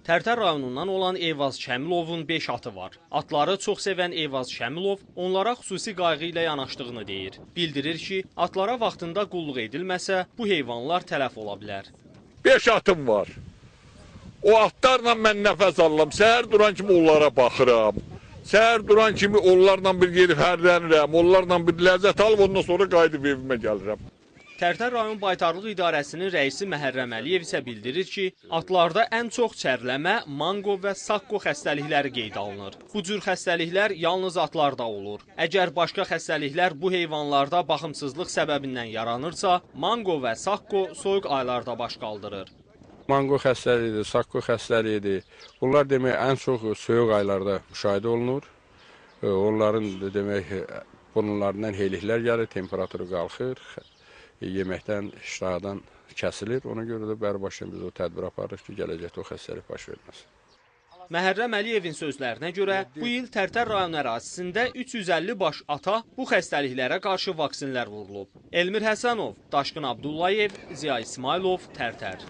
Tərtər rayonundan olan Eyvaz Şəmilovun 5 atı var. Atları çox sevən Eyvaz Şəmilov onlara xüsusi qayğı ilə yanaşdığını deyir. Bildirir ki, atlara vaxtında qulluq edilməsə, bu heyvanlar tələf ola bilər. 5 atım var. O atlarla mən nəfəs alıram. Səhər duran kimi onlara baxıram. Səhər duran kimi onlarla bir gedib hərlənirəm. Onlarla bir ləzzət alıb, ondan sonra qayıdıb evimə gəlirəm. Tərtər rayon baytarlıq idarəsinin rəisi Məhərrəm Əliyev isə bildirir ki, atlarda ən çox çərləmə, manqo və sakko xəstəlikləri qeydə alınır. Bu cür xəstəliklər yalnız atlarda olur. Əgər başqa xəstəliklər bu heyvanlarda baxımsızlıq səbəbindən yaranırsa, manqo və sakko soyuq aylarda baş qaldırır. Manqo xəstəliyidir, sakko xəstəliyidir. Bunlar demək ən çox soyuq aylarda müşahidə olunur. Onların demək bunlardan heyliklər gəlir, temperaturu qalxır. Yeməkdən, iştahdan kəsilir. Ona görə də bərbaşdan biz o tədbir aparırıq ki, gələcəkdə o xəstəlik baş verməz. Məhərrəm Əliyevin sözlərinə görə bu il Tərtər rayon ərazisində 350 baş ata bu xəstəliklərə qarşı vaksinlər vurulub. Elmir Həsənov, Daşqın Abdullayev, Ziya İsmailov, Tərtər.